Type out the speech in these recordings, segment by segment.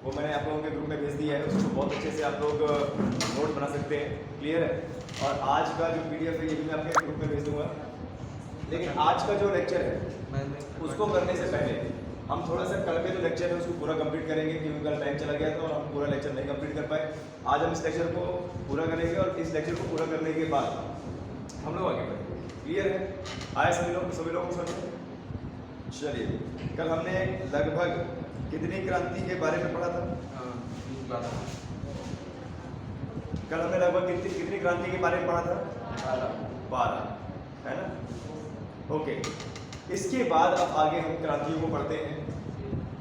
वो मैंने आप लोगों के ग्रुप में भेज दिया है, उसको बहुत अच्छे से आप लोग नोट बना सकते हैं। क्लियर है? और आज का जो PDF है ये भी मैं आपके ग्रुप में भेज दूंगा। लेकिन आज का जो लेक्चर है उसको करने से पहले हम थोड़ा सा कल के जो लेक्चर है उसको पूरा कंप्लीट करेंगे, क्योंकि कल टाइम चला गया था और हम पूरा लेक्चर नहीं कंप्लीट कर पाए। आज हम इस लेक्चर को पूरा करेंगे और इस लेक्चर को पूरा करने के बाद हम लोग आगे बढ़ेंगे। क्लियर है? आए सभी लोग को समझ? चलिए, कल हमने लगभग कितनी क्रांति के बारे में पढ़ा था? कल हमने लगभग कितनी क्रांति के बारे में पढ़ा था? 12, है ना? ओके, इसके बाद अब आगे हम क्रांतियों को पढ़ते हैं।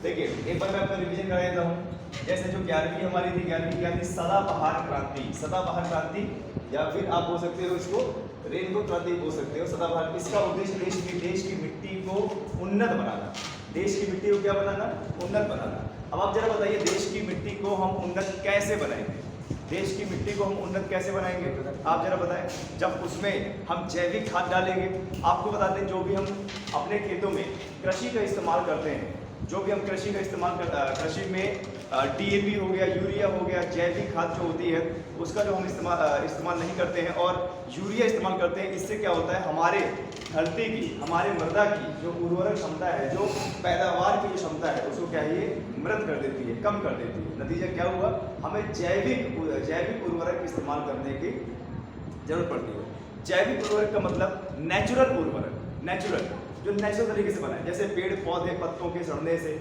देखिए, एक बार मैं आपको रिवीजन करा देता हूँ। जैसे जो 11वीं हमारी थी, 11वीं क्या थी? सदाबहार क्रांति। सदाबहार क्रांति, या फिर आप बोल सकते हो इसको रेनबो क्रांति बोल सकते हो। सदाबहार, इसका उद्देश्य देश की मिट्टी को उन्नत बनाना। देश की मिट्टी को क्या बनाना? उन्नत बनाना। अब आप जरा बताइए, देश की मिट्टी को हम उन्नत कैसे बनाएंगे? देश की मिट्टी को हम उन्नत कैसे बनाएंगे? आप जरा बताएं। जब उसमें हम जैविक खाद डालेंगे। आपको बताते हैं, जो भी हम अपने खेतों में कृषि का इस्तेमाल करते हैं, जो भी हम कृषि का इस्तेमाल कृषि में DAP हो गया, यूरिया हो गया, जैविक खाद जो होती है उसका जो हम इस्तेमाल नहीं करते हैं और यूरिया इस्तेमाल करते हैं, इससे क्या होता है? हमारे धरती की, हमारे मृदा की जो उर्वरक क्षमता है, जो पैदावार की जो क्षमता है, उसको क्या है? मृत कर देती है, कम कर देती है। नतीजा क्या हुआ? हमें जैविक उर्वरक इस्तेमाल करने की जरूरत पड़ती है। जैविक उर्वरक का मतलब नेचुरल उर्वरक, नेचुरल जो नेचुरल तरीके से बना है, जैसे पेड़ पौधे पत्तों के सड़ने से,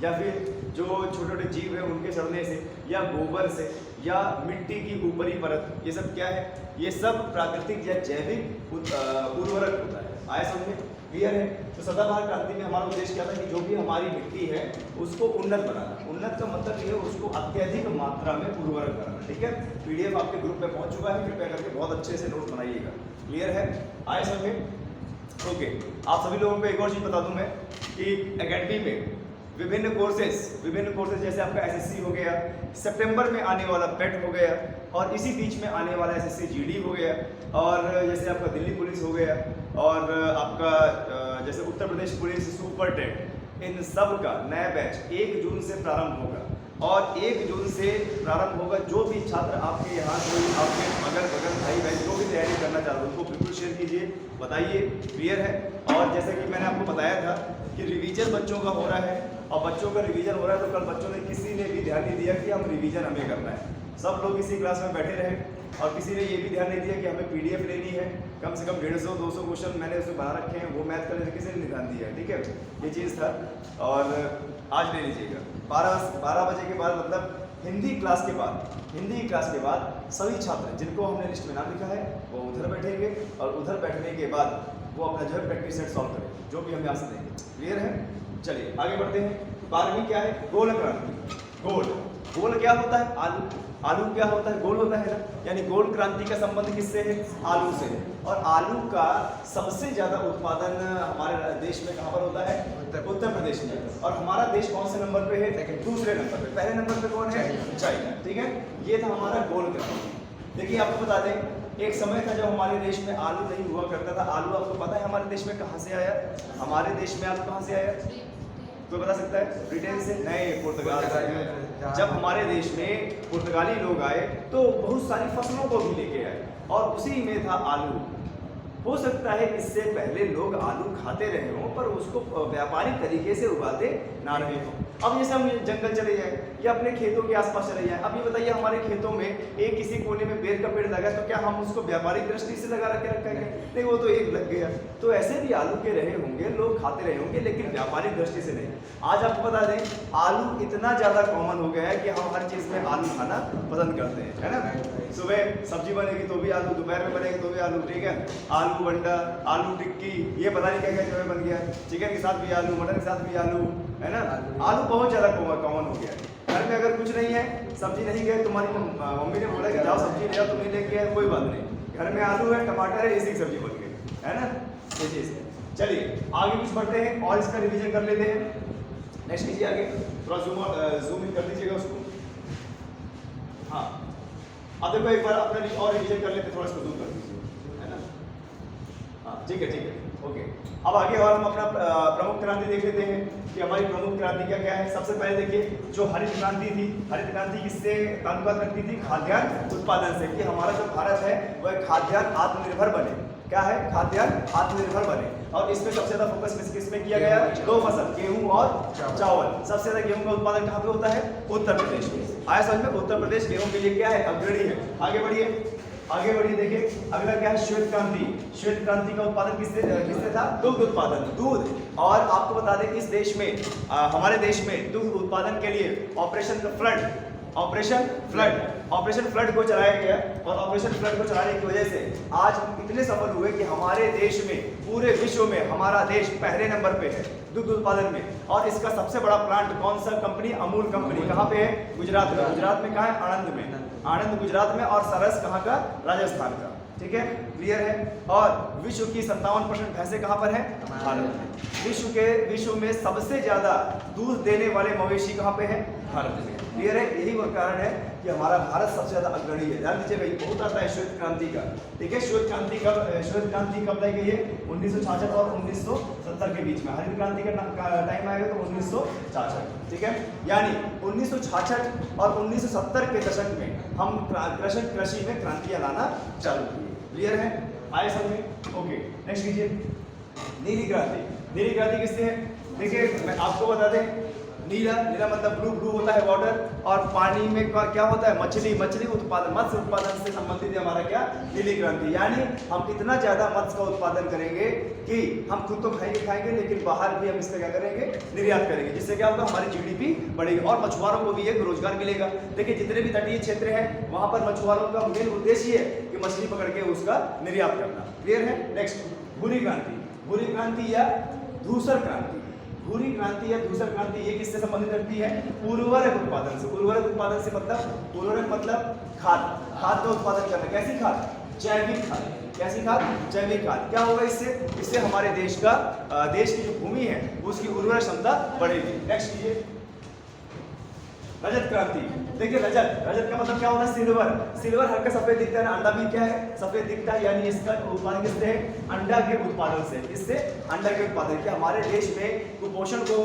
या फिर जो छोटे छोटे जीव हैं उनके सड़ने से, या गोबर से, या मिट्टी की ऊपरी परत, ये सब क्या है? ये सब प्राकृतिक या जैविक उर्वरक होता है। आया समझ में? क्लियर है? तो सदाबहार क्रांति में हमारा उद्देश्य क्या था कि जो भी हमारी मिट्टी है उसको उन्नत बनाना। उन्नत का मतलब ये है उसको अत्यधिक मात्रा में उर्वरक बनाना। ठीक है? PDF आपके ग्रुप में पहुंच चुका है, कृपया करके बहुत अच्छे से नोट बनाइएगा। क्लियर है? आया समझ में? ओके, आप सभी लोगों को एक और चीज़ बता दूं मैं कि एकेडमी में विभिन्न कोर्सेज जैसे आपका SSC हो गया, सितंबर में आने वाला PET हो गया, और इसी बीच में आने वाला SSC GD हो गया, और जैसे आपका दिल्ली पुलिस हो गया, और आपका जैसे Uttar Pradesh police super TET, इन सब का नया बैच 1 जून से प्रारंभ होगा। और 1 जून से प्रारंभ होगा। जो भी छात्र आपके यहाँ कोई आपके अगल बगल भाई बहन जो भी तैयारी करना चाह रहे हो उनको बिल्कुल शेयर कीजिए, बताइए। क्लियर है? और जैसे कि मैंने आपको बताया था कि रिवीजन बच्चों का हो रहा है, और बच्चों का रिवीजन हो रहा है, तो कल बच्चों ने किसी ने भी ध्यान नहीं दिया कि हम रिवीजन हमें करना है। सब लोग इसी क्लास में बैठे रहे, और किसी ने ये भी ध्यान नहीं दिया कि हमें PDF लेनी है, कम से कम 150-200 क्वेश्चन मैंने उसमें बना रखे हैं, वो मैथ करने से किसी ने ध्यान दिया। ठीक है? ये चीज़ था, और आज ले लीजिएगा 12 बजे के बाद, मतलब हिंदी क्लास के बाद सभी छात्र जिनको हमने लिस्ट में नाम लिखा है वो उधर बैठेंगे, और उधर बैठने के बाद वो अपना जो है प्रैक्टिस सेट सॉल्व करेंगे, जो भी हम यहाँ से देंगे। क्लियर है? चलिए आगे बढ़ते हैं। 12वीं क्या है? गोल क्रांति। गोल क्या होता है? आलू क्या होता है? गोल होता है ना। यानी गोल क्रांति का संबंध किससे है? आलू से है। और आलू का सबसे ज्यादा उत्पादन हमारे देश में कहाँ पर होता है? उत्तर प्रदेश में। और हमारा देश कौन से नंबर पे है? दूसरे नंबर पे। पहले नंबर पे कौन है? चाइना। ठीक है? ये था हमारा गोल क्रांति। देखिए, आपको बता दें, एक समय था जब हमारे देश में आलू नहीं हुआ करता था। आलू आपको पता है हमारे देश में कहाँ से आया? हमारे देश में आलू कहाँ से आया? कोई बता सकता है? ब्रिटेन से? नहीं, पुर्तगाल से। जब हमारे देश में पुर्तगाली लोग आए तो बहुत सारी फसलों को भी लेके आए, और उसी में था आलू। हो सकता है इससे पहले लोग आलू खाते रहे हों, पर उसको व्यापारिक तरीके से उगाते ना रहे हों। अब जैसे हम जंगल चले जाएं या अपने खेतों के आसपास चले जाएं, अब ये बताइए हमारे खेतों में एक किसी कोने में बेर का पेड़ लगा, तो क्या हम उसको व्यापारिक दृष्टि से लगा के रखेंगे? नहीं, वो तो एक लग गया। तो ऐसे भी आलू के रहे होंगे, लोग खाते रहे होंगे, लेकिन व्यापारिक दृष्टि से नहीं। आज आपको बता दें, आलू इतना ज़्यादा कॉमन हो गया है कि हम हर चीज़ में आलू खाना पसंद करते हैं, है ना? सुबह सब्जी बनेगी तो भी आलू, दोपहर में बनेगी तो भी आलू। ठीक है? आलू बंडा, आलू टिक्की, ये पता नहीं क्या क्या जो बन गया। चिकन के साथ भी आलू, मटन के साथ भी आलू, है ना? आलू बहुत ज़्यादा कॉमन हो गया है। घर में अगर कुछ नहीं है, सब्जी नहीं गए, तुम्हारी मम्मी ने बोला कि जाओ सब्जी ले आओ, तुम नहीं लेके आए, कोई बात नहीं, घर में आलू है, टमाटर है, इसी की सब्जी बन गई, है ना? ये चीज़ है। चलिए आगे कुछ बढ़ते हैं और इसका रिवीजन कर लेते हैं। नेक्स्ट कीजिए आगे, थोड़ा जूम इन कर दीजिएगा उसको। हाँ, अब देखो एक बार अपना और रिवीजन कर लेते, थोड़ा इसको जूम कर दीजिए, है ना? हाँ ठीक है, ठीक है। ओके, अब आगे और हम अपना प्रमुख क्रांति देख लेते हैं कि हमारी प्रमुख क्रांति क्या क्या है। सबसे पहले देखिए जो हरित क्रांति थी, हरित क्रांति किससे ताल्लुकात रखती थी? खाद्यान्न उत्पादन से, कि हमारा जो भारत है वह खाद्यान्न आत्मनिर्भर बने। क्या है? खाद्यान्न आत्मनिर्भर बने। और इसमें सबसे ज्यादा फोकस किसमें किया गया? दो फसल, गेहूं और चावल। सबसे ज्यादा गेहूं का उत्पादन कहाँ पे होता है? उत्तर प्रदेश में। आया समझ में? उत्तर प्रदेश गेहूं के लिए क्या है? अग्रणी है। आगे बढ़िए, आगे बढ़िए, देखिए अगला क्या है? श्वेत क्रांति। श्वेत क्रांति का उत्पादन किससे था? दुग्ध उत्पादन, दूध। और आपको बता दें इस देश में हमारे देश में दुग्ध उत्पादन के लिए ऑपरेशन फ्लड को चलाया गया। और ऑपरेशन फ्लड को चलाने की वजह से आज हम इतने सफल हुए कि हमारे देश में, पूरे विश्व में हमारा देश पहले नंबर पे है दुग्ध उत्पादन में। और इसका सबसे बड़ा प्लांट कौन सा कंपनी? अमूल कंपनी। कहाँ पे है? गुजरात में। गुजरात में कहाँ है? आणंद में। आणंद गुजरात में। और सरस कहाँ का? राजस्थान का। ठीक है, क्लियर है। और विश्व की 57% भैंसें कहाँ पर है? भारत में। विश्व में सबसे ज्यादा दूध देने वाले मवेशी कहाँ पे है? भारत में। क्लियर है? यही वो कारण है कि हमारा भारत सबसे ज्यादा अग्रणी है। ध्यान दीजिए भाई, बहुत आता है श्वेत क्रांति का। ठीक है, श्वेत क्रांति कब लाई गई है? 1966 और 1970 के बीच में। हरित क्रांति का टाइम आएगा तो 1966। ठीक है, यानी 1966 और 1970 के दशक में हम कृषि में क्रांतियां लाना चालू किए। क्लियर है? आए समझ में? ओके, नेक्स्ट कीजिए। नीली क्रांति। नीली क्रांति किससे है? देखिए मैं आपको बता दें, नीला मतलब ब्लू होता है वाटर। और पानी में क्या होता है? मछली उत्पादन, मत्स्य उत्पादन से संबंधित है हमारा क्या? नीली क्रांति। यानी हम इतना ज्यादा मत्स्य का उत्पादन करेंगे कि हम खुद तो खाएंगे लेकिन बाहर भी हम इसका क्या करेंगे? निर्यात करेंगे, जिससे क्या होगा? हमारी जीडीपी बढ़ेगी और मछुआरों को भी एक रोजगार मिलेगा। देखिए जितने भी तटीय क्षेत्र है वहां पर मछुआरों का मेन उद्देश्य है कि मछली पकड़ के उसका निर्यात करना। क्लियर है? नेक्स्ट, भूरी क्रांति। भूरी क्रांति या धूसर क्रांति। भूरी क्रांति या धूसर क्रांति ये किससे संबंधित रखती है? उर्वरक उत्पादन से। उर्वरक उत्पादन से मतलब, उर्वरक मतलब खाद का उत्पादन करना। कैसी खाद? जैविक खाद। कैसी खाद? जैविक खाद। क्या होगा इससे हमारे देश की जो भूमि है उसकी उर्वरक क्षमता बढ़ेगी। नेक्स्ट कीजिए, रजत क्रांति। देखिए रजत का मतलब क्या होता है? सिल्वर हल्का सफेद दिखता है ना, अंडा भी क्या है? सफेद दिखता है। यानी इसका उत्पादन किससे है? अंडा के उत्पादन से। इससे अंडा के उत्पादन के हमारे देश में कुपोषण को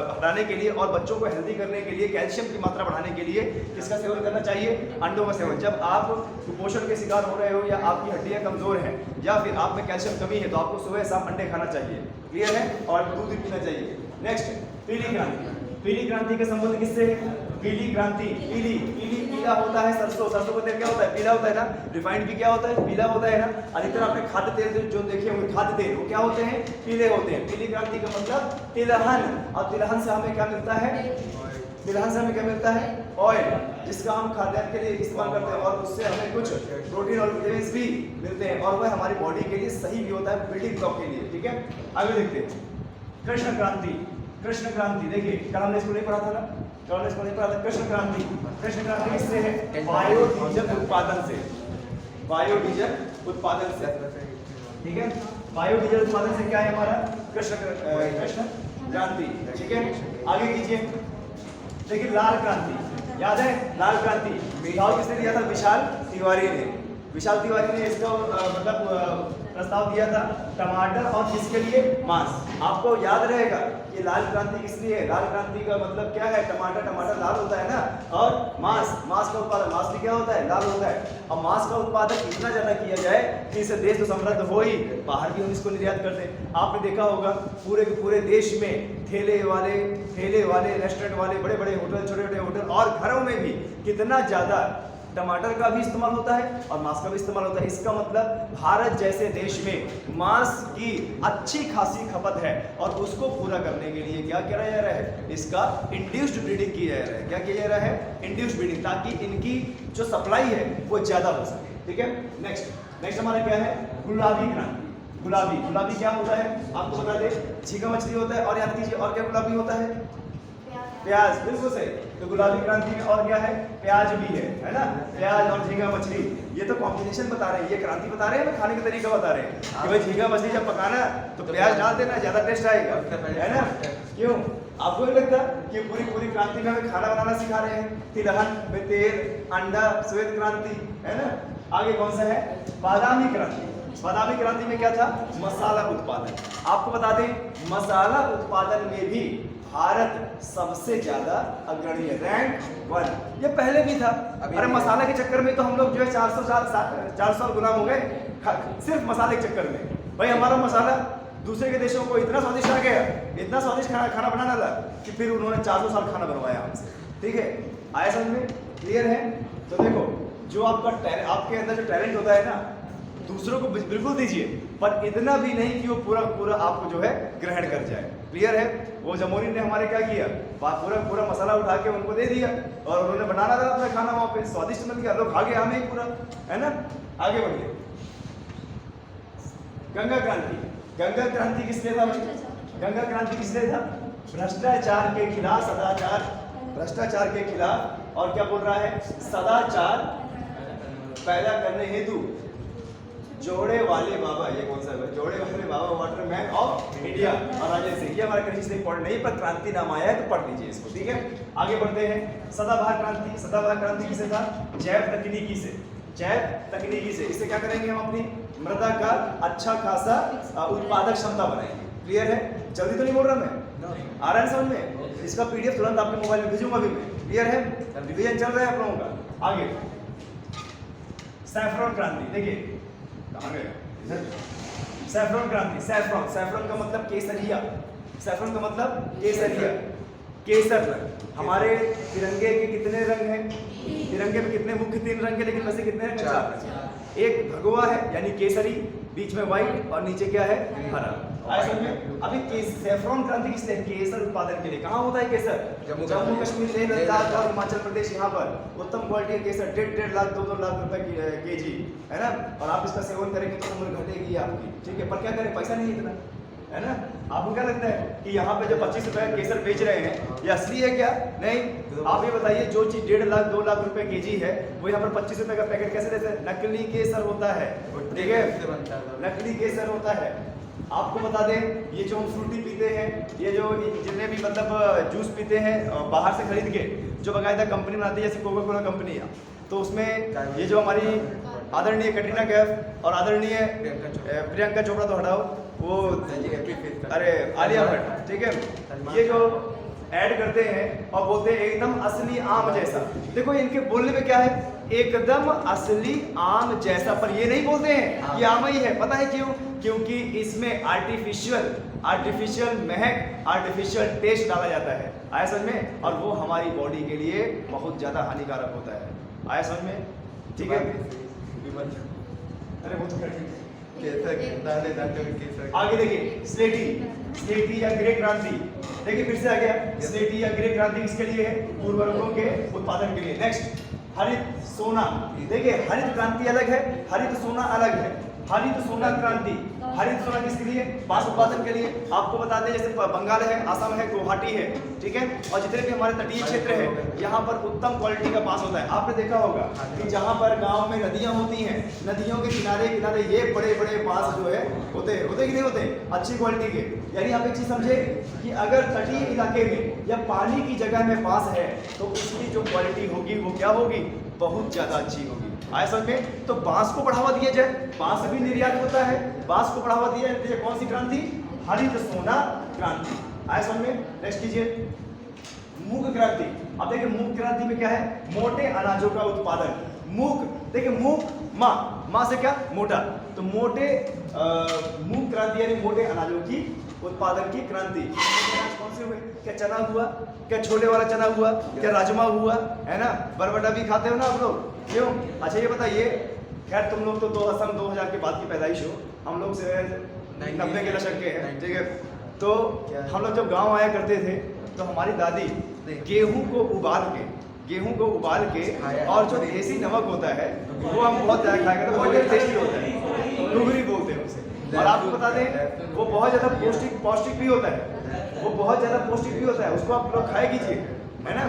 हटाने के लिए और बच्चों को हेल्दी करने के लिए, कैल्शियम की मात्रा बढ़ाने के लिए किसका सेवन करना चाहिए? अंडों का सेवन। जब आप कुपोषण के शिकार हो रहे हो या आपकी हड्डियां कमजोर हैं या फिर आप में कैल्शियम कमी है तो आपको सुबह शाम अंडे खाना चाहिए। क्लियर है? और दूध पीना चाहिए। नेक्स्ट, पीली क्रांति। पीली क्रांति का संबंध किससे है? पीली क्रांति, पीला होता है सरसों का तेल क्या होता है? पीला होता है ना। रिफाइंड भी क्या होता है? पीला होता है ना। अधिकतर आपने खाद्य तेल जो देखे होंगे, खाद्य तेल वो क्या होते हैं? पीले होते हैं। पीली क्रांति का मतलब तिलहन। और तिलहन से हमें क्या मिलता है? तिलहन से हमें क्या मिलता है? ऑयल, जिसका हम खाद्यान्न के लिए इस्तेमाल करते हैं। और उससे हमें कुछ प्रोटीन और विटामिन भी मिलते हैं और वह हमारी बॉडी के लिए सही भी होता है, बिल्डिंग ब्लॉक के लिए। ठीक है, आगे देखते हैं। कृष्ण क्रांति। कृष्ण क्रांति देखिए, कल हमने इसको नहीं पढ़ा था ना? कृष्ण क्रांति किससे है? बायोडीजल उत्पादन से। बायोडीजल उत्पादन से। ठीक है, बायोडीजल उत्पादन से क्या है हमारा? कृष्ण क्रांति। ठीक है, आगे कीजिए। देखिए लाल क्रांति, याद है? लाल क्रांति किसने दिया था? विशाल तिवारी ने इसका मतलब प्रस्ताव दिया था। टमाटर और किसके लिए? मांस। आपको याद रहेगा ये लाल क्रांति किस लिए है? लाल क्रांति का मतलब क्या है? टमाटर लाल होता है ना। और मांस का उत्पादन, मांस भी क्या होता है? लाल होता है। अब मांस का उत्पादन इतना ज्यादा किया जाए कि इससे देश तो समृद्ध हो ही, बाहर भी हम इसको निर्यात करते हैं। आपने देखा होगा पूरे के पूरे देश में ठेले वाले, रेस्टोरेंट वाले, बड़े बड़े होटल, छोटे छोटे होटल और घरों में भी कितना ज्यादा टमाटर का भी इस्तेमाल होता है और मांस का भी इस्तेमाल होता है। इसका मतलब भारत जैसे देश में मांस की अच्छी खासी खपत है और उसको पूरा करने के लिए क्या किया जा रहा है? इसका इंड्यूस्ड ब्रीडिंग किया जा रहा है। क्या किया जा रहा है? इंड्यूस्ड ब्रीडिंग, ताकि इनकी जो सप्लाई है वो ज्यादा हो सके। ठीक है, नेक्स्ट हमारा क्या है? गुलाबी क्रांति। गुलाबी क्या होता है? आपको बता दें, झींगा मछली होता है। और याद कीजिए, और क्या गुलाबी होता है? प्याज। बिल्कुल सही। तो गुलाबी क्रांति में और क्या है? प्याज भी है ना। प्याज और झींगा मछली, ये तो कॉम्बिनेशन बता रहे हैं, ये क्रांति बता रहे हैं, खाने का तरीका बता रहे हैं कि भाई झींगा मछली जब पकाना तो प्याज डाल देना, ज्यादा टेस्ट आएगा, है ना? क्यों? आपको नहीं लगता कि पूरी क्रांति में हमें खाना बनाना सिखा रहे हैं? तिलहन में तेल, अंडा, श्वेत क्रांति, है ना। आगे कौन सा है? बादामी क्रांति। बादामी क्रांति में क्या था? मसाला उत्पादन। आपको बता दें मसाला उत्पादन में भी भारत सबसे ज्यादा अग्रणी है, रैंक 1। ये पहले भी था। अरे मसाला के चक्कर में तो हम लोग जो है 400 साल गुलाम हो गए, सिर्फ मसाले के चक्कर में। भाई हमारा मसाला दूसरे के देशों को इतना स्वादिष्ट आ गया, इतना स्वादिष्ट खाना बनाना लगा कि फिर उन्होंने 400 साल खाना बनवाया हमसे। ठीक है, आया समझ में? क्लियर है? तो देखो जो आपके अंदर जो टैलेंट होता है ना, दूसरों को बिल्कुल दीजिए, पर इतना भी नहीं कि वो पूरा आपको जो है ग्रहण कर जाए। क्लियर है? वो जमोरिन ने हमारे क्या किया, पूरा मसाला उठा के उनको दे दिया और उन्होंने बनाना था अपना खाना वहां पे, स्वादिष्ट बन गया, लोग खा गए हमें पूरा, है ना? आगे बढ़िए। गंगा क्रांति। गंगा क्रांति किसने था? गंगा क्रांति किसने था? भ्रष्टाचार के खिलाफ, सदाचार, भ्रष्टाचार के खिलाफ, और क्या बोल रहा है? सदाचार पैदा करने हेतु जोड़े वाले बाबा, ये कौन सा है? जोड़े वाले बाबा वाटरमैन ऑफ इंडिया और राजेंद्र सिंह। ये हमारे कहीं से पढ़ नहीं, पर क्रांति नाम आया है तो पढ़ लीजिए इसको। ठीक है, आगे बढ़ते हैं। सदाबहार क्रांति। सदाबहार क्रांति किसे था? जैव तकनीकी से। जैव तकनीकी से इससे क्या करेंगे? हम अपनी मृदा का अच्छा खासा उत्पादक क्षमता बनाएंगे। क्लियर है? जल्दी तो नहीं बोल रहा मैं? आ रहा है समझ में? इसका पीडीएफ तुरंत आपके मोबाइल में भेजूंगा अभी मैं। क्लियर है? रिवीजन चल रहा है आप लोगों का। आगे सैफरन क्रांति। देखिए कहाँ गए? सैफरन क्रांति। सैफरन का मतलब केसरिया। सैफरन का मतलब केसरिया, केसर रंग। हमारे तिरंगे के कितने रंग हैं? तिरंगे में कितने मुख्य 3 रंग है, लेकिन वैसे कितने रंग? 4 रंग। एक भगवा है यानी केसरी, बीच में व्हाइट और नीचे क्या है? हरा। अभी सैफरन क्रांति किसने? केसर उत्पादन के लिए। कहाँ होता है केसर? जम्मू कश्मीर, लेह लद्दाख और हिमाचल प्रदेश। यहाँ पर उत्तम क्वालिटी का केसर 1.5 लाख 2 लाख रुपए केजी, है ना? और आप इसका सेवन करेंगे तो उम्र घटेगी आपकी। ठीक है, पर क्या करें, पैसा नहीं इतना, है ना? आपको क्या लगता है कि यहाँ पे जो 25 रुपए केसर बेच रहे हैं ये असली है क्या? नहीं। आप ये बताइए जो चीज 1.5 लाख 2 लाख रुपए केजी है वो यहाँ पर 25 रुपए का पैकेट कैसे देते हैं? नकली केसर होता है। ठीक है, नकली केसर होता है। आपको बता दें ये जो हम फ्रूटी पीते हैं, ये जो जितने भी मतलब जूस पीते हैं बाहर से खरीद के, जो बाकायदा कंपनी बनाती है जैसे कोका कोला कंपनी है, तो उसमें ये जो हमारी आदरणीय कटरीना कैफ और आदरणीय प्रियंका चोपड़ा तो हटाओ, वो अरे आलिया भट्ट, ठीक है, ये जो ऐड करते हैं और बोलते हैं एकदम असली आम जैसा। देखो इनके बोलने में क्या है, एकदम असली आम जैसा, पर ये नहीं बोलते हैं कि आम ही है। पता है क्यों? क्योंकि इसमें आर्टिफिशियल महक, आर्टिफिशियल टेस्ट डाला जाता है। आया समझ में? और वो हमारी बॉडी के लिए बहुत ज्यादा हानिकारक होता है। आया समझ में? ठीक है, अरे वो तो आगे देखिए स्लेटी या ग्रे क्रांति। देखिए फिर से आ गया, स्लेटी या ग्रे क्रांति किसके लिए है? उर्वरकों के उत्पादन के लिए। नेक्स्ट हरित सोना। देखिए हरित क्रांति अलग है, हरित सोना अलग है। हरित सोना क्रांति, हरित सोना किसके लिए? बांस उत्पादन के लिए। आपको बता दें जैसे बंगाल है, असम है, गुवाहाटी है, ठीक है, और जितने भी हमारे तटीय क्षेत्र है यहाँ पर उत्तम क्वालिटी का बांस होता है। आपने देखा होगा कि जहाँ पर गांव में नदियाँ होती हैं, नदियों के किनारे किनारे ये बड़े बड़े बांस जो है होते कि नहीं होते, अच्छी क्वालिटी के। यानी आप एक चीज समझे कि अगर तटीय इलाके में या पानी की जगह में बांस है तो उसकी जो क्वालिटी होगी वो क्या होगी? बहुत ज्यादा अच्छी होगी। आया समझ में? तो बांस को बढ़ावा दिया जाए, बांस भी निर्यात होता है, बांस को बढ़ावा दिया जाए। कौन सी क्रांति? हरित सोना क्रांति। आया समझ में? नेक्स्ट कीजिए मूंग क्रांति। अब देखिए मूंग क्रांति में क्या है? मोटे अनाजों का उत्पादन। मूंग, देखिए मूंग माँ से क्या? मोटा, तो मोटे मूंग क्रांति यानी मोटे अनाजों की उत्पादन की क्रांति। कौन से हुए? क्या चना हुआ, क्या छोले वाला चना हुआ, क्या राजमा हुआ, है ना? बरबटा भी खाते हो ना आप लोग, क्यों? अच्छा ये बताइए, खैर तुम लोग तो 2000 के बाद की पैदाइश हो, हम लोग से 90 के दशक के हैं, ठीक है। तो हम लोग जब गांव आया करते थे तो हमारी दादी गेहूं को उबाल के और जो देसी नमक होता है वो हम बहुत ज़्यादा खाया करते, बहुत टेस्टी होता है, डुगरी बोलते हैं उसे। और आपको बता दें वो बहुत ज़्यादा पौष्टिक भी होता है, वो बहुत ज़्यादा पौष्टिक भी होता है, उसको आप लोग खाए कीजिए, है ना?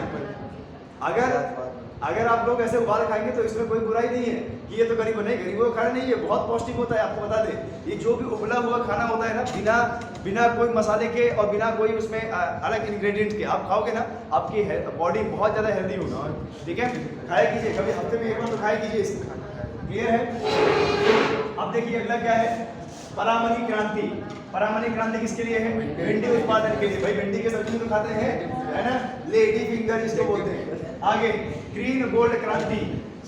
अगर आप लोग ऐसे उबाल खाएंगे तो इसमें कोई बुराई नहीं है कि ये तो गरीबों को खाना नहीं है, बहुत पौष्टिक होता है। आपको बता दें ये जो भी उबला हुआ खाना होता है ना, बिना कोई मसाले के और बिना कोई उसमें अलग इंग्रेडिएंट के आप खाओगे ना, आपकी बॉडी बहुत ज़्यादा हेल्दी होगी। ठीक है, खाया कीजिए, कभी हफ्ते में एक बार तो खाया कीजिए इसको। क्लियर है? अब देखिए अगला क्या है, परामनी क्रांति। परामनी क्रांति किसके लिए है? भिंडी उत्पादन के लिए। भाई भिंडी के सब्जी तो खाते हैं, है ना, लेडी फिंगर जिसको बोलते हैं। आगे ग्रीन गोल्ड क्रांति,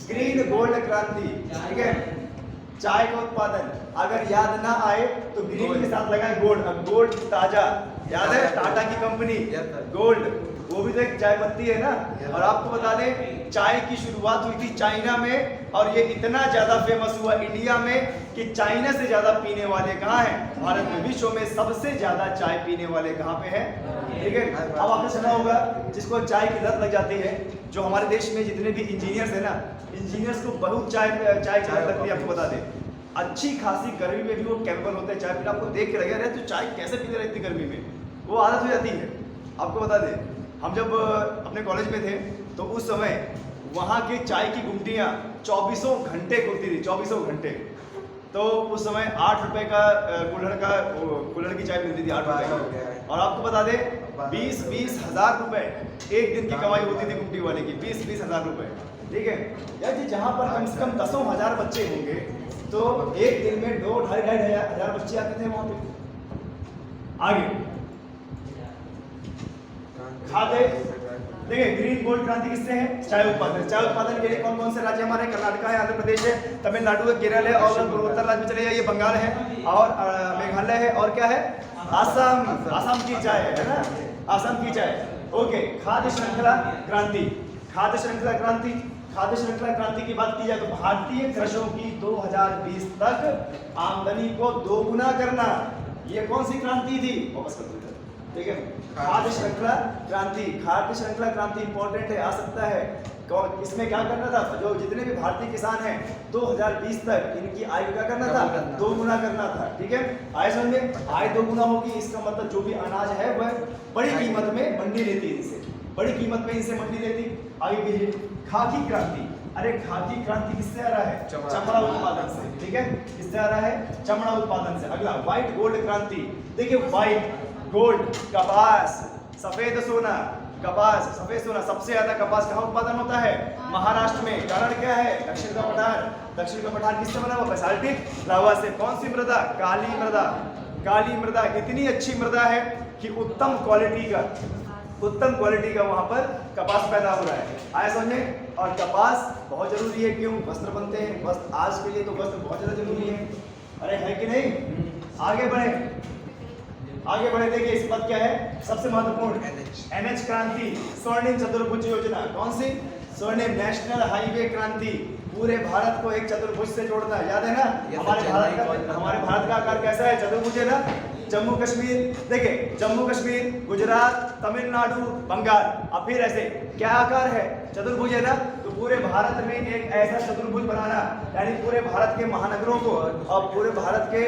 ग्रीन गोल्ड क्रांति, ठीक है, चाय का उत्पादन। अगर याद ना आए तो ग्रीन के साथ लगाए गोल्ड। अब गोल्ड ताजा याद है, टाटा की कंपनी गोल्ड, वो भी तो एक चाय पत्ती है ना। और आपको बता दें चाय की शुरुआत हुई थी चाइना में, और ये इतना ज्यादा फेमस हुआ इंडिया में कि चाइना से ज्यादा पीने वाले कहाँ हैं? भारत में। विश्व में सबसे ज्यादा चाय पीने वाले कहाँ पे हैं? ठीक है। अब आपने सुना होगा जिसको चाय की लत लग जाती है, जो हमारे देश में जितने भी इंजीनियर्स है ना, इंजीनियर्स को बहुत चाय की लत लगती है। आपको बता दें अच्छी खासी गर्मी में भी वो कैपेबल होते हैं चाय पीना। आपको देख के लगेगा अरे तो चाय कैसे पीते रहती गर्मी में, वो आदत हो जाती है। आपको बता दें हम जब अपने कॉलेज में थे तो उस समय वहाँ के चाय की गुमटियाँ 24 घंटे खुलती थी, 24 घंटे। तो उस समय 8 रुपए का कुल्हड़ की चाय मिलती थी, 8 रुपए का। और आपको बता दें 20-20 हज़ार रुपए एक दिन की कमाई होती थी गुमटी वाले की, 20-20 हज़ार रुपए। ठीक है यार जी, जहाँ पर कम से कम 10 हज़ार बच्चे होंगे तो एक दिन में 2-2.5 हज़ार बच्चे आते थे वहाँ पे। आगे खाते देखिए ग्रीन गोल्ड क्रांति किससे है? चाय उत्पादन। चाय उत्पादन के लिए कौन कौन से राज्य हमारे? कर्नाटक है, आंध्र प्रदेश है, तमिलनाडु है, केरल है, और पूर्वोत्तर राज्य में चले जाइए बंगाल है, और मेघालय है, और क्या है? आसाम। आसाम की चाय है ना, आसाम की चाय। ओके, खाद्य श्रृंखला क्रांति। खाद्य श्रृंखला क्रांति, खाद्य श्रृंखला क्रांति की बात की जाए तो भारतीय कृषकों की 2020 तक आमदनी को दोगुना करना, ये कौन सी क्रांति थी? वापस कर दो। ठीक है, खाद्य श्रृंखला क्रांति। खाद्य श्रृंखला क्रांति इंपॉर्टेंट है, आ सकता है। इसमें क्या करना था? जो जितने भी भारतीय किसान हैं 2020 तक इनकी आय क्या करना था? दोगुना करना था। ठीक है, आय समझ में, आय दोगुना होगी इसका मतलब जो भी अनाज है वह बड़ी कीमत में मंडी लेती है, इनसे बड़ी कीमत में इनसे मंडी लेती। आगे कीजिए खाकी क्रांति। अरे खाकी क्रांति किससे आ रहा है? चमड़ा उत्पादन से। ठीक है, किससे आ रहा है? चमड़ा उत्पादन से। अगला व्हाइट गोल्ड क्रांति। देखिए व्हाइट गोल्ड, कपास, सफेद सोना। कपास, सफेद सोना, सबसे ज्यादा कपास कहाँ उत्पादन होता है? महाराष्ट्र में। कारण क्या है? दक्षिण का पठार। दक्षिण का पठार किससे बना हुआ? बेसाल्टिक लावा से। कौन सी मृदा? काली मृदा। काली मृदा इतनी अच्छी मृदा है कि उत्तम क्वालिटी का वहां पर कपास पैदा हो रहा है। आया समझ में? और कपास बहुत जरूरी है, क्यों? वस्त्र बनते हैं, वस्त्र आज के लिए तो वस्त्र बहुत ज्यादा जरूरी है। अरे है कि नहीं? आगे बढ़े देखिए इस पद क्या है? सबसे महत्वपूर्ण NH क्रांति, स्वर्णिम चतुर्भुज योजना। कौन सी? स्वर्णिम नेशनल हाईवे क्रांति। पूरे भारत को एक चतुर्भुज से जोड़ना, याद है ना? हमारे भारत का आकार कैसा है? चतुर्भुज है ना। जम्मू कश्मीर, देखिए जम्मू कश्मीर, गुजरात, तमिलनाडु, बंगाल। अब फिर ऐसे क्या आकार है? चतुर्भुज है ना। तो पूरे भारत में एक ऐसा चतुर्भुज बनाना, यानी पूरे भारत के महानगरों को और पूरे भारत के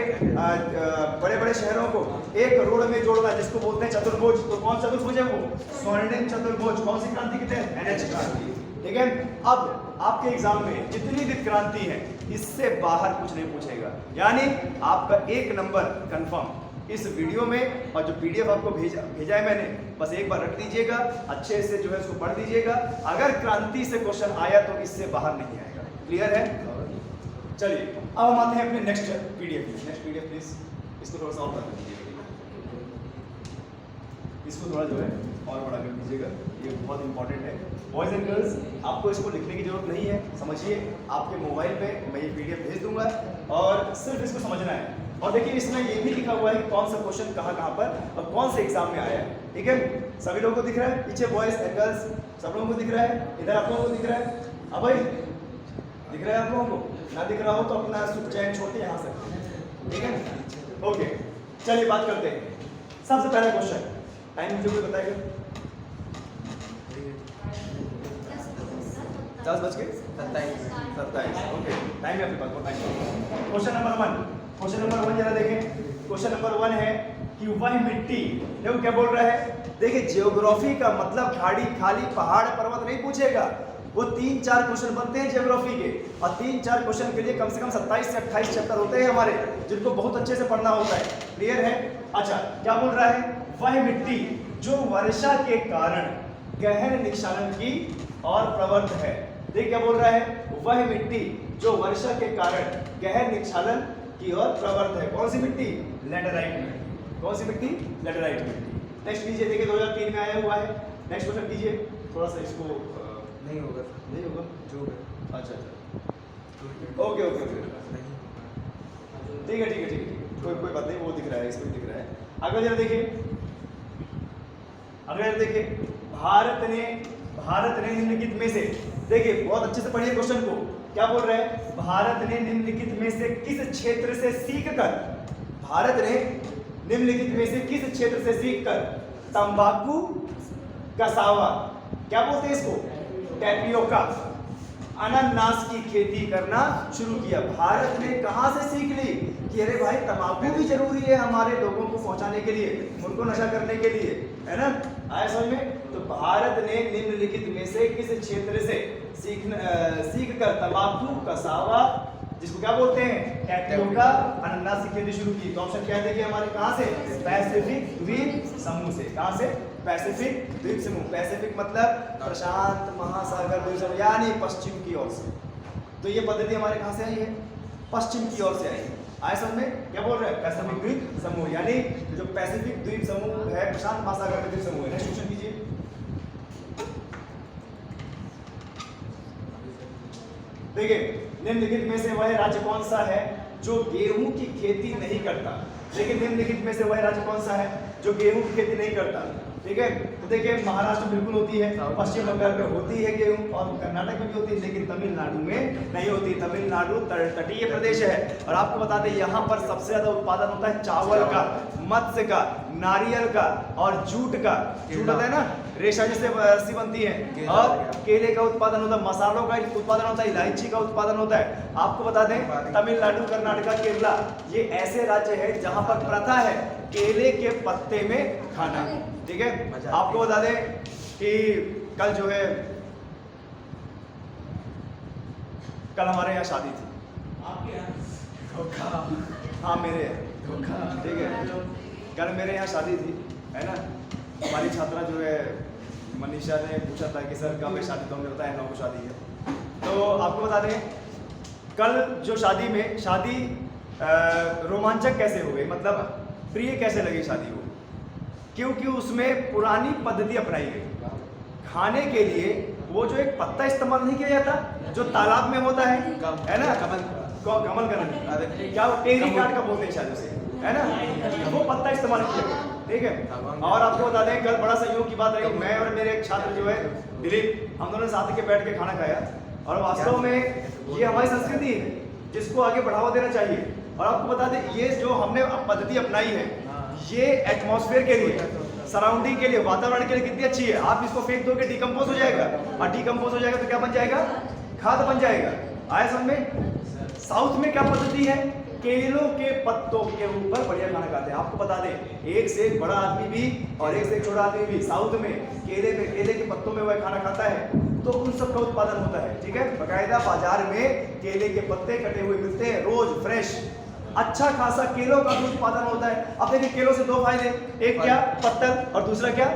बड़े बड़े शहरों को एक रोड में जोड़ना, जिसको बोलते हैं चतुर्भुज। तो कौन चतुर्भुज है वो? स्वर्णिम चतुर्भुज। कौन सी क्रांति के तहत? NH क्रांति। ठीक है, अब आपके एग्जाम में जितनी भी क्रांति है इससे बाहर कुछ नहीं पूछेगा, यानी आपका 1 नंबर कंफर्म इस वीडियो में। और जो PDF आपको भेजा है मैंने, बस एक बार रख दीजिएगा, अच्छे से जो है उसको पढ़ दीजिएगा। अगर क्रांति से क्वेश्चन आया तो इससे बाहर नहीं आएगा। क्लियर है? चलिए अब हम आते हैं अपने नेक्स्ट PDF प्लीज। इसको थोड़ा सा और कर दीजिएगा, इसको थोड़ा जो है और बड़ा कर दीजिएगा, ये बहुत इंपॉर्टेंट है। बॉयज एंड गर्ल्स, आपको इसको लिखने की जरूरत नहीं है, समझिए। आपके मोबाइल पे मैं ये PDF भेज दूंगा और सिर्फ इसको समझना है। और देखिए इसमें ये भी लिखा हुआ है कि कौन सा क्वेश्चन कहाँ पर और कौन से एग्जाम में आया है। ठीक है, सभी लोगों को दिख रहा है? पीछे बॉयज एंड गर्ल्स सब लोगों को दिख रहा है? इधर आप लोगों को दिख रहा है? अब भाई दिख रहा है आप लोगों को? ना दिख रहा हो तो अपना सुख चैन छोड़ के यहाँ से। ठीक है, ओके, चलिए बात करते हैं। सबसे पहला क्वेश्चन, टाइम मुझे कोई बताएगा? 10:27। ओके, टाइम है आपके पास, बहुत टाइम। क्वेश्चन नंबर 1 जरा देखें। क्वेश्चन नंबर 1 है कि वह मिट्टी, देखो क्या बोल रहा है? देखिए ज्योग्राफी का मतलब खाड़ी खाली पहाड़ पर्वत नहीं पूछेगा, वो 3-4 क्वेश्चन बनते हैं ज्योग्राफी के, और 3-4 क्वेश्चन के लिए कम से कम 27 से 28 चैप्टर होते हैं हमारे, जिनको बहुत अच्छे से पढ़ना होता है। क्लियर है? अच्छा, क्या बोल रहा है? वह मिट्टी जो वर्षा के कारण गहन निक्षालन की और प्रवृत्त है। देख क्या बोल रहा है? वह मिट्टी जो वर्षा के कारण गहन निक्षालन की ओर प्रवृत्त है। कौन सी मिट्टी? लैटेराइट मिट्टी। कौन सी मिट्टी? लैटेराइट मिट्टी। नेक्स्ट लीजिए, देखिए 2003 में आया हुआ है। नेक्स्ट क्वेश्चन कीजिए, थोड़ा सा इसको नहीं होगा, नहीं होगा जो है। अच्छा ओके ओके ओके ठीक है ठीक है ठीक है कोई बात नहीं, वो दिख रहा है, इसको दिख रहा है। अगला जरा देखिए, अगला जरा देखिए, भारत ने निम्नलिखित में से, देखिए बहुत अच्छे से पढ़िए क्वेश्चन को, क्या बोल रहा है? भारत ने निम्नलिखित में से किस क्षेत्र से सीखकर, भारत ने निम्नलिखित में से किस क्षेत्र से सीखकर तंबाकू, कसावा, क्या बोलते हैं इसको, टैपियोका, अनानास की खेती करना शुरू किया। भारत ने कहां से सीख ली कि अरे भाई तंबाकू भी जरूरी है हमारे लोगों को पहुंचाने के लिए, उनको नशा करने के लिए, है ना? आया समझ में? तो भारत ने निम्नलिखित में से किस क्षेत्र से सीखकर तंबाकू, कसावा, जिसको क्या बोलते हैं, टैपियोका, अनानास की खेती शुरू की। तो ऑप्शन क्या है देखिए हमारे, कहां से? पैसिफिक द्वीप समूह से। कहां से? पैसिफिक द्वीप समूह। पैसिफिक मतलब प्रशांत महासागर द्वीप समूह, यानी पश्चिम की ओर से। तो ये पद्धति हमारे कहां से आई है? पश्चिम की ओर से आई है। आए समझ में? क्या बोल रहे हैं? पैसिफिक द्वीप समूह, यानी जो पैसिफिक द्वीप समूह है प्रशांत महासागर का द्वीप समूह है। नेक्स्ट क्वेश्चन कीजिए, देखिए निम्नलिखित में से वह राज्य कौन सा है जो गेहूं की खेती नहीं करता? लेकिन निम्नलिखित में से वह राज्य कौन सा है जो गेहूं की खेती नहीं करता? ठीक है, तो देखिए महाराष्ट्र बिल्कुल होती है, पश्चिम बंगाल में होती है गेहूं, और कर्नाटक में भी होती है, लेकिन तमिलनाडु में नहीं होती। तमिलनाडु तटीय प्रदेश है। और आपको बता दें यहाँ पर सबसे ज्यादा उत्पादन होता है चावल का, मत्स्य का, नारियल का और जूट का। जूट होता है ना, रेशा जिससे रस्सी बनती है, और केले का उत्पादन होता है, मसालों का उत्पादन होता है, इलायची का उत्पादन होता है। आपको बता दें तमिलनाडु, कर्नाटक, केरला ये ऐसे राज्य है जहां पर प्रथा है केले के पत्ते में खाना। ठीक है, आपको बता दें कि कल जो है, कल हमारे यहाँ शादी थी। आपके यहाँ? हाँ मेरे यहाँ। ठीक है, कल मेरे यहाँ शादी थी, है ना? हमारी छात्रा जो है मनीषा ने पूछा था कि सर कब है शादी, तो हमने बताया 9 को शादी है। तो आपको बता दें कल जो शादी में, शादी रोमांचक कैसे हो गई, मतलब प्रिय कैसे लगी शादी को? क्योंकि उसमें पुरानी पद्धति अपनाई गई। खाने के लिए वो जो एक पत्ता इस्तेमाल नहीं किया जाता जो तालाब में होता है ना, कमल का नहीं, क्या टेरी काट का बोलते हैं शायद उसे, है ना? वो पत्ता इस्तेमाल किया। ठीक है, और आपको बता दें कल बड़ा संयोग की बात रही, मैं और मेरे एक छात्र जो है दिलीप, हम दोनों साथ के बैठ के खाना खाया। और वास्तव में ये हमारी संस्कृति है जिसको आगे बढ़ावा देना चाहिए। और आपको बता दें ये जो हमने पद्धति अपनाई है, ये एटमॉस्फेयर के लिए, सराउंडिंग के लिए, वातावरण के लिए कितनी अच्छी है। आप इसको फेंक दोगे डिकम्पोज हो जाएगा, और डिकम्पोज हो जाएगा तो क्या बन जाएगा? खाद बन जाएगा। आया समझ में? साउथ में क्या पद्धति है? केलों के पत्तों के ऊपर बढ़िया खाना खाते हैं। आपको बता दें एक से एक बड़ा आदमी भी और एक से एक छोटा आदमी भी साउथ में केले के पत्तों में वह खाना खाता है, तो उन सब का उत्पादन होता है। ठीक है, बकायदा बाजार में केले के पत्ते कटे हुए मिलते हैं रोज फ्रेश, अच्छा खासा केलों का भी उत्पादन होता है। अब देखिए केलों से 2 फायदे, एक क्या? पत्तल, और दूसरा क्या?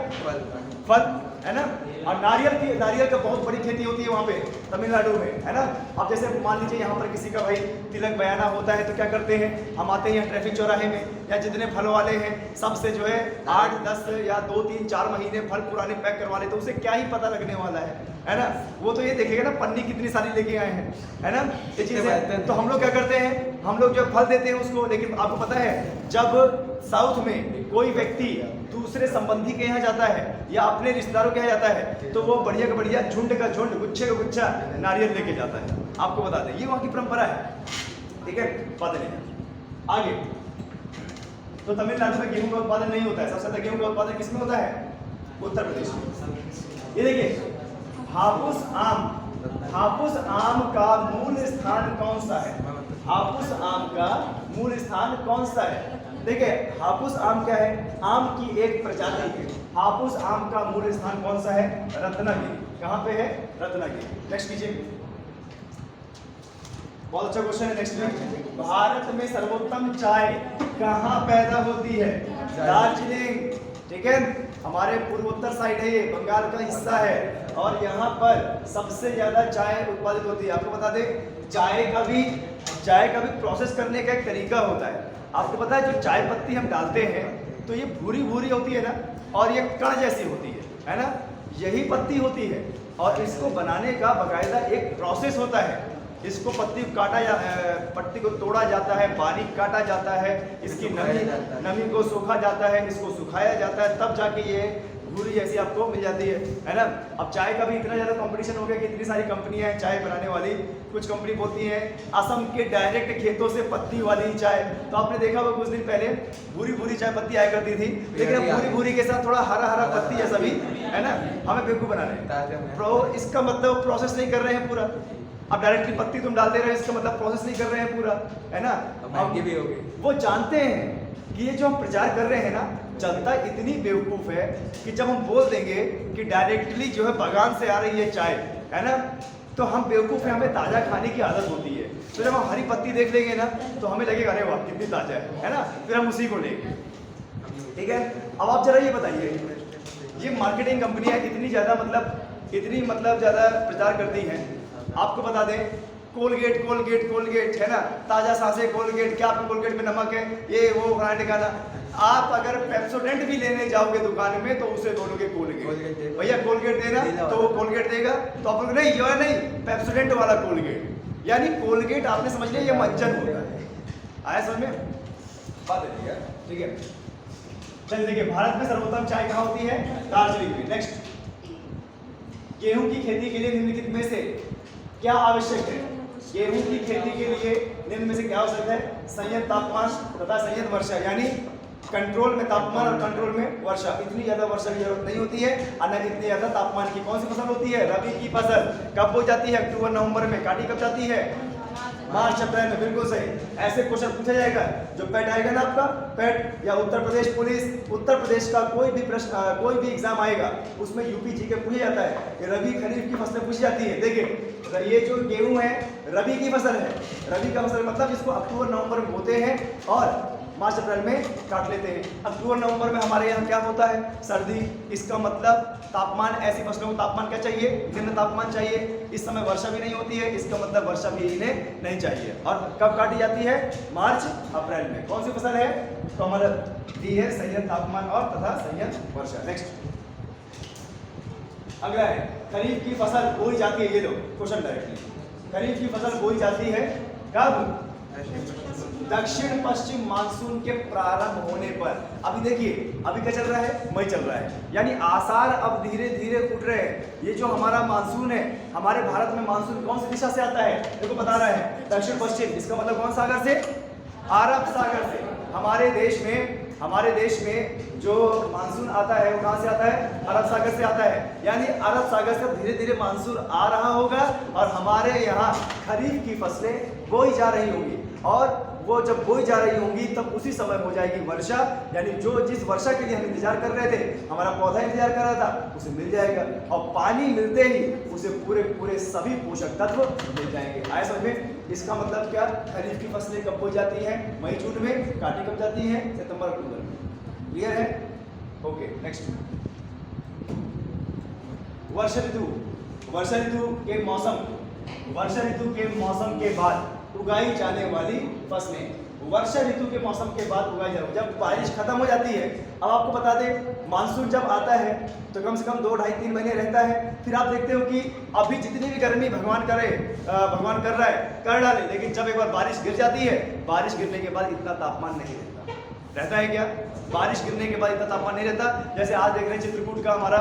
फल, है ना? और नारियल का बहुत बड़ी खेती होती है वहाँ पे तमिलनाडु में, है ना? अब जैसे मान लीजिए यहाँ पर किसी का भाई तिलक बयाना होता है तो क्या करते हैं, हम आते हैं ट्रैफिक चौराहे में, या जितने फल वाले हैं सबसे जो है 8, 10 या 2, 3, 4 महीने फल पुराने पैक करवा लेते, उसे क्या ही पता लगने वाला है ना? वो तो ये देखेगा ना पन्नी कितनी सारी लेके आए हैं, है ना? ये चीजें तो हम लोग क्या करते हैं, हम लोग जो फल देते हैं उसको, लेकिन आपको पता है जब साउथ में कोई व्यक्ति दूसरे संबंधी के यहाँ जाता है या अपने रिश्तेदारों के यहाँ जाता है तो वो बढ़िया का बढ़िया झुंड का झुंड, गुच्छे का गुच्छा नारियल लेके जाता है। आपको बता दें ये वहाँ की परंपरा है। ठीक है, बात नहीं आगे। तो तमिलनाडु में गेहूं का उत्पादन नहीं होता है, सबसे ज्यादा गेहूं का उत्पादन किसमें होता है? उत्तर प्रदेश में। ये देखिए हापुस आम का मूल स्थान कौन सा है? हापुस आम का मूल स्थान कौन सा है? देखिए हापुस आम क्या है? आम की एक प्रजाति है। हापुस आम का मूल स्थान कौन सा है? रत्नागिरी। कहाँ पे है? रत्नागिरी। नेक्स्ट कीजिए, बहुत अच्छा क्वेश्चन है। नेक्स्ट, भारत में सर्वोत्तम चाय कहाँ पैदा होती है? दार्जिलिंग। ठीक है, हमारे पूर्वोत्तर साइड है, ये बंगाल का हिस्सा है, और यहाँ पर सबसे ज्यादा चाय उत्पादित होती है। आपको बता दें चाय का भी चाय का भी प्रोसेस करने का एक तरीका होता है। आपको पता है जो चाय पत्ती हम डालते हैं तो ये भूरी भूरी होती है ना, और ये कण जैसी होती है ना, यही पत्ती होती है। और इसको बनाने का बाकायदा एक प्रोसेस होता है। इसको पत्ती को तोड़ा जाता है, बारीक काटा जाता है, इसकी नमी को सूखा जाता है, इसको सुखाया जाता है, तब जाके ये भूरी जैसी आपको मिल जाती है ना। अब चाय का भी इतना ज़्यादा कंपटीशन हो गया कि इतनी सारी कंपनियां हैं चाय बनाने वाली। कुछ कंपनी बोलती हैं असम के डायरेक्ट खेतों से पत्ती वाली चाय। तो आपने देखा होगा कुछ दिन पहले भूरी भूरी चाय पत्ती आया करती थी, लेकिन अब भूरी भूरी के साथ थोड़ा हरा हरा पत्ती जैसा भी है ना, हमें बेवकूफ़ बना रहे हैं। इसका मतलब प्रोसेस नहीं कर रहे हैं पूरा। अब डायरेक्टली पत्ती तुम डाल दे रहे हो, इसका मतलब प्रोसेस नहीं कर रहे हैं पूरा, है ना। महंगी भी होगी। वो जानते हैं कि ये जो हम प्रचार कर रहे हैं ना, जनता इतनी बेवकूफ़ है कि जब हम बोल देंगे कि डायरेक्टली जो है बागान से आ रही है चाय, है ना, तो हम बेवकूफ़ हैं, हमें ताज़ा खाने की आदत होती है। तो जब हम हरी पत्ती देख लेंगे ना तो हमें लगेगा अरे वाह कितनी ताज़ा है ना, फिर हम उसी को लेंगे। ठीक है, अब आप जरा ये बताइए, ये मार्केटिंग कंपनियां इतनी ज़्यादा प्रचार करती हैं। आपको बता दें कोलगेट है ना, ताज़ा सांसें कोलगेट, क्या आपके कोलगेट में नमक है, ये वो फलाना ठिकाना। आप अगर पेप्सोडेंट भी लेने जाओगे दुकान में तो उसे बोलोगे कोलगेट, भैया कोलगेट देना, तो वो कोलगेट देगा। तो आप बोलोगे नहीं ये नहीं पेप्सोडेंट वाला कोलगेट, यानी कोलगेट आपने समझ लिया ये मंजन होता है। आया समझ में बात है? ठीक है, चलिए देखिए, भारत में सर्वोत्तम चाय कहाँ होती है? दार्जिलिंग में। नेक्स्ट, गेहूं की खेती के लिए निम्नलिखित में से क्या आवश्यक है? गेहूं की खेती के लिए निम्न में से क्या आवश्यक है? संयत तापमान तथा संयत वर्षा, यानी कंट्रोल में तापमान और कंट्रोल में वर्षा। इतनी ज्यादा वर्षा की जरूरत नहीं होती है, और न इतनी ज्यादा तापमान की। कौन सी फसल होती है? रबी की फसल। कब हो जाती है? अक्टूबर नवंबर में। काटी कब जाती है? मार्च अप्रैल में। बिल्कुल सही। ऐसे क्वेश्चन पूछा जाएगा, जो पेट आएगा ना आपका, पेट या उत्तर प्रदेश पुलिस, उत्तर प्रदेश का कोई भी प्रश्न, कोई भी एग्जाम आएगा उसमें यूपी जी के पूछा जाता है कि रबी खरीफ की फसलें पूछी जाती है। देखिए ये जो गेहूं है रबी की फसल है। रबी का फसल मतलब इसको अक्टूबर नवंबर में बोते हैं और मार्च अप्रैल में काट लेते हैं। अक्टूबर नवंबर में हमारे यहाँ क्या होता है? सर्दी। इसका मतलब तापमान, ऐसी फसलों को तापमान क्या चाहिए? निम्न तापमान चाहिए। इस समय वर्षा भी नहीं होती है, इसका मतलब वर्षा भी इन्हें नहीं चाहिए। और कब काटी जाती है? मार्च अप्रैल में। कौन सी फसल है? तो हमारा दी है संयत तापमान और तथा संयत वर्षा। नेक्स्ट अगला है, खरीफ की फसल बोई जाती है। ये लो क्वेश्चन डायरेक्टली, खरीफ की फसल बोई जाती है कब? दक्षिण पश्चिम मानसून के प्रारंभ होने पर। अभी देखिए अभी क्या चल रहा है? मई चल रहा है, यानी आसार अब धीरे धीरे उठ रहे हैं। ये जो हमारा मानसून है, हमारे भारत में मानसून कौन सी दिशा से आता है? देखो बता रहा है दक्षिण पश्चिम। इसका मतलब कौन सागर से? अरब सागर से। हमारे देश में जो मानसून आता है वो कहाँ से आता है? अरब सागर से आता है। यानी अरब सागर से धीरे धीरे मानसून आ रहा होगा और हमारे यहाँ खरीफ की फसलें बोई जा रही होंगी। और वो जब बोई जा रही होंगी तब उसी समय हो जाएगी वर्षा, यानी जो जिस वर्षा के लिए हम इंतजार कर रहे थे, हमारा पौधा इंतजार कर रहा था, उसे मिल जाएगा। और पानी मिलते ही उसे पूरे पूरे सभी पोषक तत्व मिल जाएंगे। आया समझ में? इसका मतलब क्या? खरीफ की फसलें कब बोई जाती हैं? मई जून में। काटी कब जाती हैं? सितंबर अक्टूबर में। क्लियर है? ओके नेक्स्ट, वर्षा ऋतु। वर्षा ऋतु के मौसम के बाद उगाई जाने वाली फसलें। वर्षा ऋतु के मौसम के बाद उगाई जाती है, जब बारिश खत्म हो जाती है। अब आपको बता दें मानसून जब आता है तो कम से कम 2, 2.5, 3 महीने रहता है। फिर आप देखते हो कि अभी जितनी भी गर्मी भगवान कर रहा है कर डाले, लेकिन जब एक बार बारिश गिर जाती है, बारिश गिरने के बाद इतना तापमान नहीं रहता है क्या? बारिश गिरने के बाद इतना तापमान नहीं रहता। जैसे आज देख रहे हैं चित्रकूट का हमारा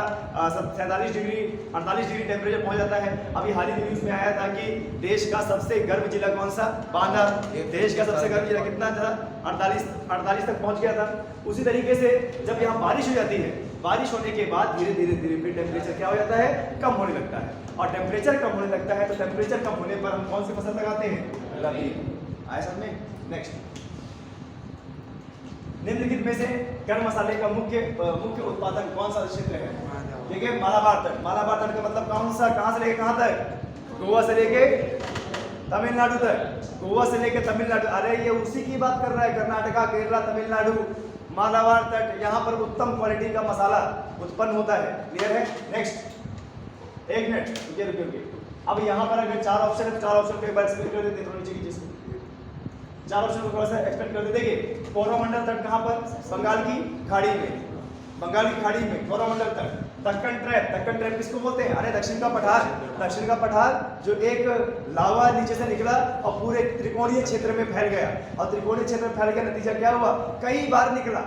47 डिग्री 48 डिग्री टेम्परेचर पहुंच जाता है। अभी हाल ही न्यूज़ में आया था कि देश का सबसे गर्म जिला कौन सा? बांदा। देश का सबसे गर्म जिला कितना था? 48 तक पहुंच गया था। उसी तरीके से जब यहाँ बारिश हो जाती है, बारिश होने के बाद धीरे धीरे फिर टेम्परेचर क्या हो जाता है? कम होने लगता है। और टेम्परेचर कम होने लगता है तो टेम्परेचर कम होने पर हम कौन सी फसल लगाते हैं? रबी। आया समझ में? नेक्स्ट, निम्नलिखित में से गर्म मसाले का मुख्य उत्पादन कौन सा क्षेत्र है? देखिए मालाबार तट। मालाबार तट का मतलब कौन सा? कहाँ से लेके कहाँ तक? गोवा से लेके तमिलनाडु तक। गोवा से लेके तमिलनाडु। अरे ये उसी की बात कर रहा है, कर्नाटका, केरला, तमिलनाडु। मालाबार तट, यहाँ पर उत्तम क्वालिटी का मसाला उत्पन्न होता है। क्लियर है? नेक्स्ट, एक मिनट रुकिए। अब यहाँ पर अगर 4 ऑप्शन है, 4 ऑप्शन पे एक बार स्क्रीन कर देते हैं, थोड़ी नीचे की चीज चार ऑप्शन को थोड़ा सा एक्सपेंड कर दे। देखिए कोरोमंडल तट कहाँ पर, बंगाल की खाड़ी में, बंगाल की खाड़ी में कोरोमंडल तट। दक्कन ट्रैप किसको बोलते हैं, अरे दक्षिण का पठार, दक्षिण का पठार जो एक लावा नीचे से निकला और पूरे त्रिकोणीय क्षेत्र में फैल गया, और त्रिकोणीय क्षेत्र में फैल गया, नतीजा क्या हुआ, कई बार निकला,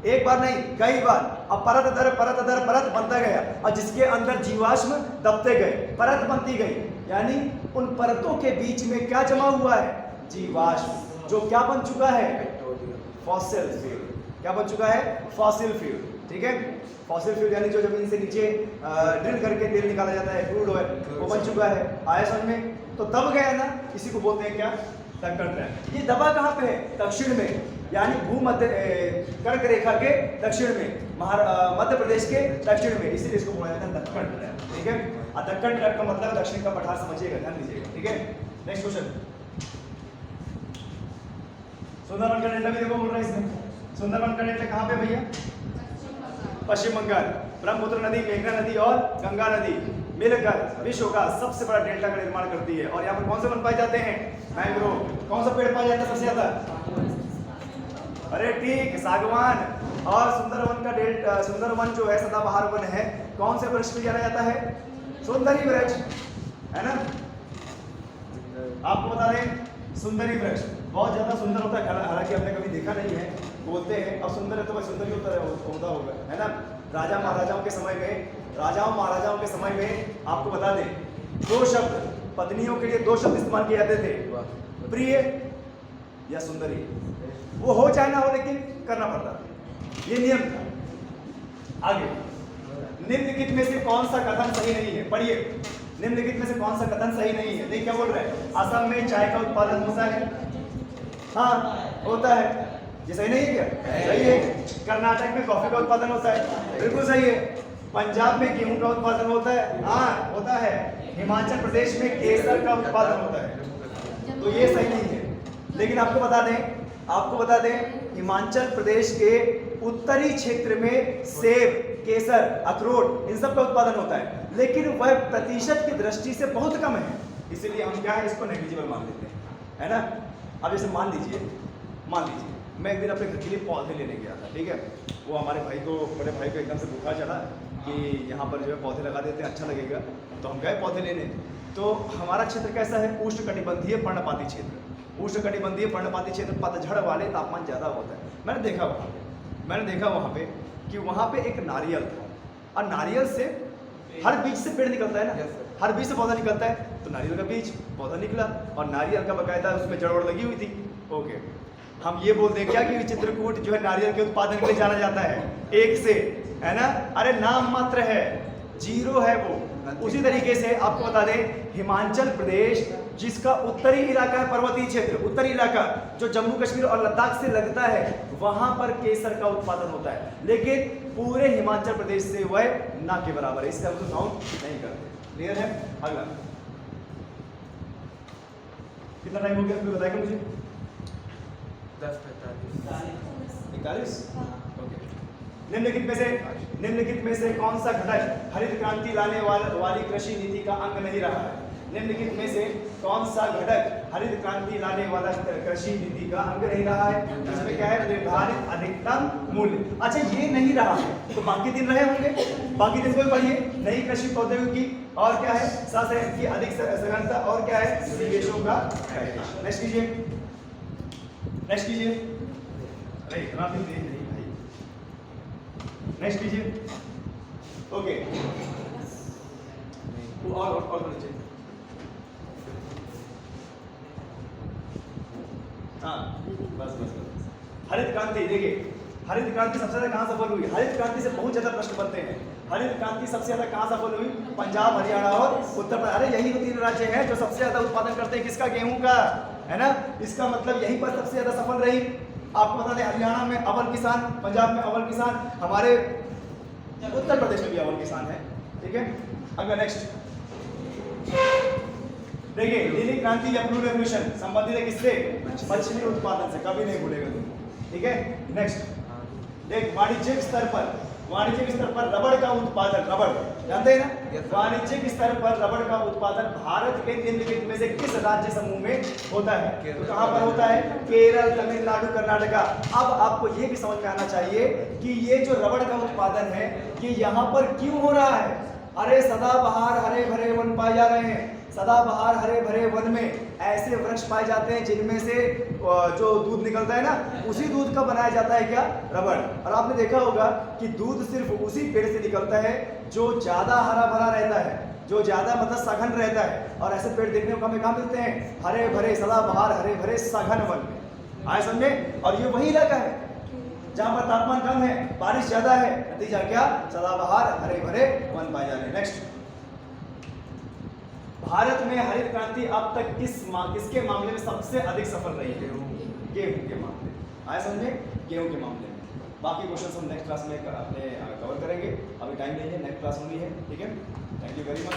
एक बार नहीं कई बार, अब परत दर परत बनता गया, और जिसके अंदर जीवाश्म दबते गए, परत बनती गई, यानी उन परतों के बीच में क्या जमा हुआ है, जीवाश्म, जो क्या बन चुका है, फॉसिल फ्यूल। क्या बन चुका है, फॉसिल फ्यूल। ठीक है, फॉसिल फ्यूल यानी जो जमीन से नीचे ड्रिल करके तेल निकाला जाता है, क्रूड ऑयल, वो बन चुका है। आया समझ में, तो दब गया ना, इसी को बोलते हैं क्या, दक्कन ट्रैप। ये दबा कहाँ पे है, दक्षिण में, यानी भूमध्य कर्क रेखा के दक्षिण में, मध्य प्रदेश के दक्षिण में, इसीलिए इसको बोला जाता है दक्कन ट्रैप। ठीक है, और दक्कन ट्रैप का मतलब दक्षिण का पठार, समझिएगा, ध्यान दीजिएगा। ठीक है, नेक्स्ट क्वेश्चन। सुंदरवन का डेल्टा भी देखो बोल रहा है इसमें, सुंदरवन का डेल्टा कहाँ पे भैया, पश्चिम बंगाल। ब्रह्मपुत्र नदी, मेघना नदी और गंगा नदी मिलकर विश्व का सबसे बड़ा डेल्टा का निर्माण करती है। और यहाँ पर कौन से वन पाए जाते हैं, मैंग्रोव। कौन सा पेड़ पाया जाता है सबसे ज्यादा, अरे ठीक, सागवान। और सुंदरवन का डेल्टा, सुंदरवन जो है सदाबहार वन है, कौन से वृक्ष को जाना जाता है, सुंदरी वृक्ष, है ना। आपको बता दें, सुंदरी वृक्ष बहुत ज्यादा सुंदर होता है, हालांकि हमने कभी देखा नहीं है, बोलते हैं, अब सुंदर है तो भाई सुंदर ही होता होगा, है ना। राजा महाराजाओं के समय में, राजाओं महाराजाओं के समय में आपको बता दें, दो शब्द पत्नियों के लिए, दो शब्द इस्तेमाल किए जाते थे, प्रिय या सुंदरी। वो हो चाहे ना हो, लेकिन करना पड़ता, ये नियम था। आगे, निम्नलिखित में से कौन सा कथन सही नहीं है, पढ़िए, निम्नलिखित में से कौन सा कथन सही नहीं है। देखिए क्या बोल रहे हैं, असम में चाय का उत्पादन होता है, हाँ होता है, ये सही नहीं है क्या, सही है। कर्नाटक में कॉफी का उत्पादन होता है, बिल्कुल सही है। पंजाब में गेहूं का उत्पादन होता है, हाँ होता है। हिमाचल प्रदेश में केसर का उत्पादन होता है, तो ये सही नहीं है। लेकिन आपको बता दें, हिमाचल प्रदेश के उत्तरी क्षेत्र में सेब, केसर, अखरोट, इन सब का उत्पादन होता है, लेकिन वह प्रतिशत की दृष्टि से बहुत कम है, इसीलिए हम क्या है, इसको नेग्लिजिबल मान लेते हैं, है ना। अब जैसे मान लीजिए मैं एक दिन अपने घर के लिए पौधे लेने गया था, ठीक है। वो हमारे बड़े भाई को एकदम से बुखार चढ़ा कि यहाँ पर जो है पौधे लगा देते हैं, अच्छा लगेगा, तो हम गए पौधे लेने। तो हमारा क्षेत्र कैसा है, उष्णकटिबंधीय पर्णपाती क्षेत्र, उष्णकटिबंधीय पर्णपाती क्षेत्र, पतझड़ वाले तापमान ज़्यादा होता है। मैंने देखा वहाँ पे कि वहाँ पे एक नारियल था, और नारियल से हर बीज से पेड़ निकलता है ना, हर बीज से पौधा निकलता है, तो नारियल का बीज पौधा निकला, और नारियल का बकायदा उसमें जड़ लगी हुई थी। ओके, हम ये बोलते हैं क्या कि चित्रकूट जो है नारियल के उत्पादन के लिए जाना जाता है, एक से, है ना, अरे नाम मात्र है, जीरो है वो। उसी तरीके से आपको बता दें, हिमाचल प्रदेश जिसका उत्तरी इलाका है, पर्वतीय क्षेत्र, उत्तरी इलाका जो जम्मू कश्मीर और लद्दाख से लगता है, वहां पर केसर का उत्पादन होता है, लेकिन पूरे हिमाचल प्रदेश से वह ना के बराबर है, इसका हम काउंट नहीं करते। क्लियर है। अगला कितना टाइम हो गया बताएगा मुझे, 10:45। ओके, निम्नलिखित में से कौन सा घटक हरित क्रांति लाने वाली कृषि नीति का अंग नहीं रहा है। निम्नलिखित में से कौन सा घटक हरित क्रांति लाने वाला कृषि नीति का अंग नहीं रहा है। इसमें क्या है, निर्धारित अधिकतम मूल्य। अच्छा ये नहीं रहा है तो बाकी दिन रहे होंगे, बाकी दिन को पढ़िए। नई कृषि प्रौद्योगिकी और क्या है, सहसंबंध की अधिक सघनता और क्या है, निवेशों का। नेक्स्ट कीजिए। अरे इतना भी देख नहीं भाई। नेक्स्ट कीजिए। ओके, और नीचे। हाँ बस। हरित क्रांति, देखिए हरित क्रांति सबसे ज्यादा कहाँ सफल हुई। हरित क्रांति से बहुत ज्यादा प्रश्न बनते हैं। हरित क्रांति सबसे ज्यादा कहाँ सफल हुई, पंजाब, हरियाणा और उत्तर प्रदेश। अरे यही तो 3 राज्य हैं जो सबसे ज्यादा उत्पादन करते हैं, किसका, गेहूं का, है ना। इसका मतलब यहीं पर सबसे ज्यादा सफल रही। आपको बता दें, हरियाणा में अव्वल किसान, पंजाब में अव्वल किसान, हमारे उत्तर प्रदेश में भी अव्वल किसान है। ठीक है, अगर नेक्स्ट देखिए, नीली क्रांति या ब्लू रेवोल्यूशन संबंधित है किससे, पश्चिमी उत्पादन से, कभी नहीं भूलेगा तुम। ठीक है, नेक्स्ट देख, वाणिज्यिक स्तर पर वाणिज्यिक स्तर पर रबड़ का उत्पादन, रबड़ जानते हैं ना, Yes, sir. वाणिज्यिक स्तर पर रबड़ का उत्पादन भारत के निम्नलिखित में से किस राज्य समूह में होता है? केरल। तो कहाँ पर होता है? केरल, तमिलनाडु, कर्नाटका। अब आपको ये भी समझ में आना चाहिए कि ये जो रबड़ का उत्पादन है ये यहाँ पर क्यों हो रहा है? अरे सदाबहार हरे भरे वन पाए जा रहे हैं, सदाबहार हरे भरे वन में ऐसे वृक्ष पाए जाते हैं जिनमें से जो दूध निकलता है ना, उसी दूध का बनाया जाता है क्या? रबड़। और आपने देखा होगा कि दूध सिर्फ उसी पेड़ से निकलता है जो ज्यादा हरा भरा रहता है, जो ज्यादा मतलब सघन रहता है। और ऐसे पेड़ देखने को हमें कहाँ मिलते हैं? हरे भरे सदाबहार हरे भरे सघन वन में। आए समझे? और ये वही इलाका है जहां पर तापमान कम है, बारिश ज्यादा है, नतीजा क्या? सदाबहार हरे भरे वन पाए जा रहे हैं। नेक्स्ट, भारत में हरित क्रांति अब तक किसके मामले में सबसे अधिक सफल रही है? गेहूं के मामले में। आए समझे? गेहूं के मामले में। बाकी क्वेश्चन हम नेक्स्ट क्लास में अपने कवर करेंगे, अभी टाइम नहीं है, नेक्स्ट क्लास होनी है, ठीक है। Thank you very much.